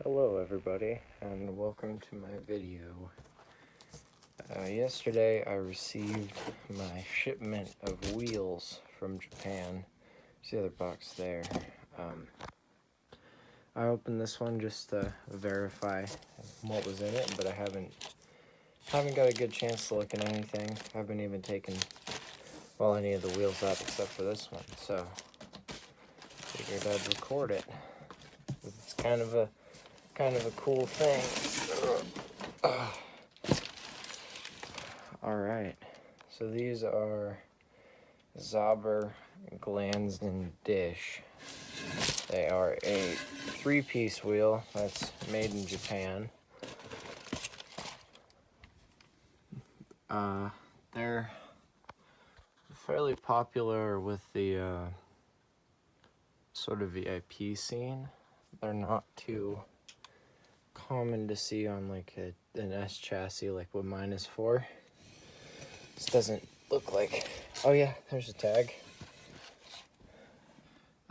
Hello everybody, and welcome to my video. Yesterday I received my shipment of wheels from Japan. There's the other box there. I opened this one just to verify what was in it, but I haven't got a good chance to look at anything. I haven't even taken any of the wheels up except for this one, so figured I'd record it. It's kind of a cool thing. Alright, so these are Zauber Glanzen dish. They are a 3-piece wheel that's made in Japan. They're fairly popular with the sort of VIP scene. They're not too common to see on like an S chassis like what mine is for. This doesn't look like... Oh yeah, there's a tag.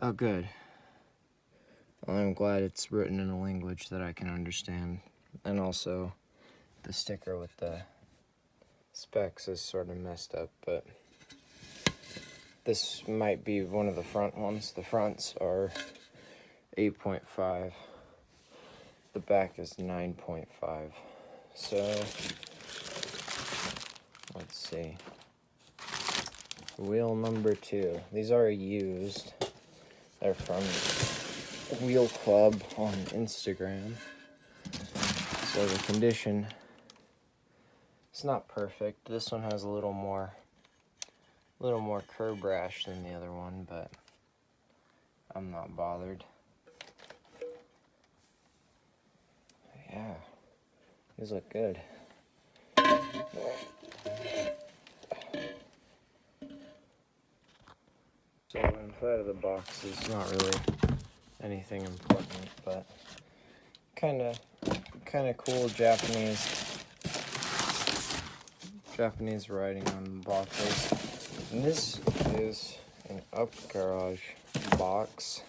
Oh good. Well, I'm glad it's written in a language that I can understand. And also, the sticker with the specs is sort of messed up, but this might be one of the front ones. The fronts are 8.5. The back is 9.5. So, let's see. Wheel number 2. These are used. They're from Wheel Club on Instagram. So the condition, it's not perfect. This one has a little more curb rash than the other one, but I'm not bothered. Yeah, these look good. So inside of the box is not really anything important, but kind of cool Japanese writing on the boxes. And this is an up garage box,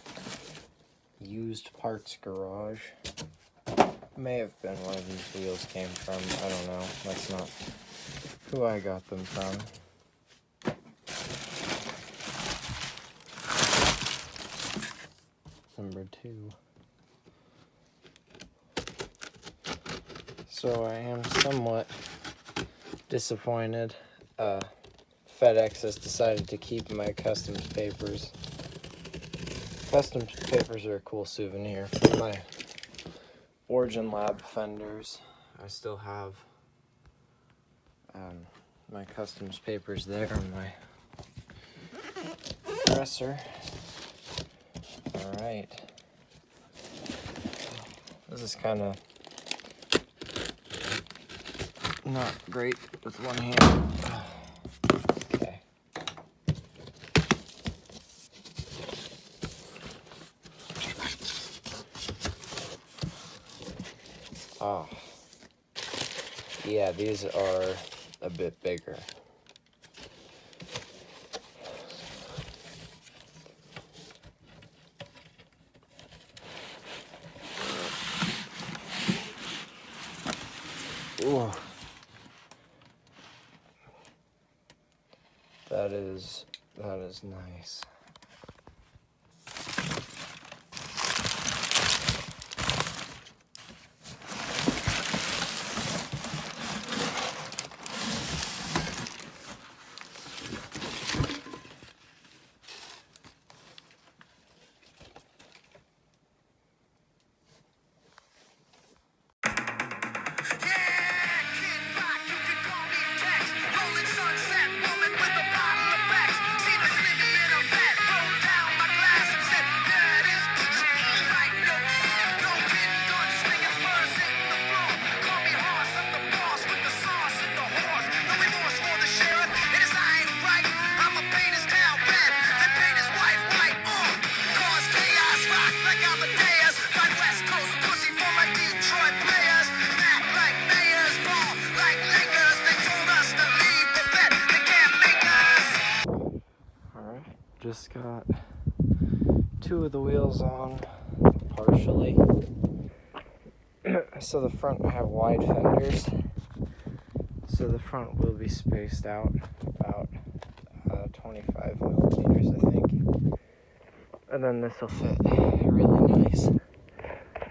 used parts garage. May have been where these wheels came from. I don't know. That's not who I got them from. Number 2. So I am somewhat disappointed. FedEx has decided to keep my customs papers. Customs papers are a cool souvenir for my Origin Lab fenders. I still have my customs papers there on my dresser. Alright. This is kind of not great with one hand. Okay. Oh. Yeah, these are a bit bigger. Ooh. That is nice. Just got 2 of the wheels on partially. So the front, I have wide fenders. So the front will be spaced out about 25 millimeters, I think. And then this will fit really nice.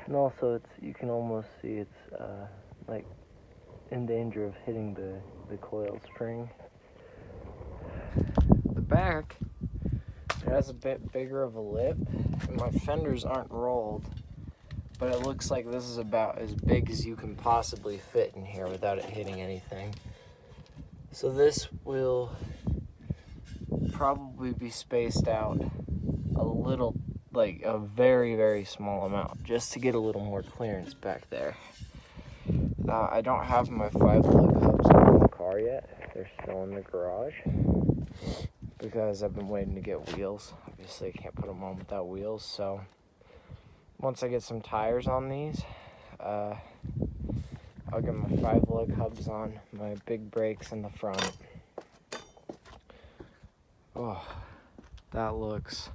And also, you can almost see it's like in danger of hitting the coil spring. The back, it has a bit bigger of a lip, and my fenders aren't rolled, but it looks like this is about as big as you can possibly fit in here without it hitting anything. So this will probably be spaced out a little, like a very, very small amount, just to get a little more clearance back there. I don't have my 5-lug hubs on the car yet. They're still in the garage because I've been waiting to get wheels. Obviously, I can't put them on without wheels, so once I get some tires on these, I'll get my 5-lug hubs on, my big brakes in the front. Oh, that looks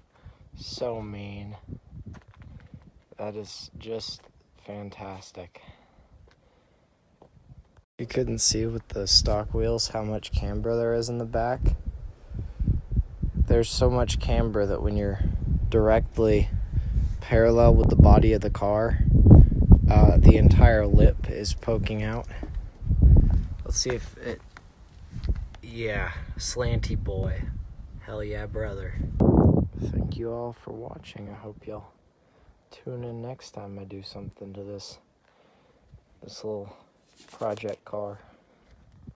so mean. That is just fantastic. You couldn't see with the stock wheels how much camber there is in the back. There's so much camber that when you're directly parallel with the body of the car, the entire lip is poking out. Let's see if it... Yeah, slanty boy. Hell yeah, brother. Thank you all for watching. I hope y'all tune in next time I do something to this little project car.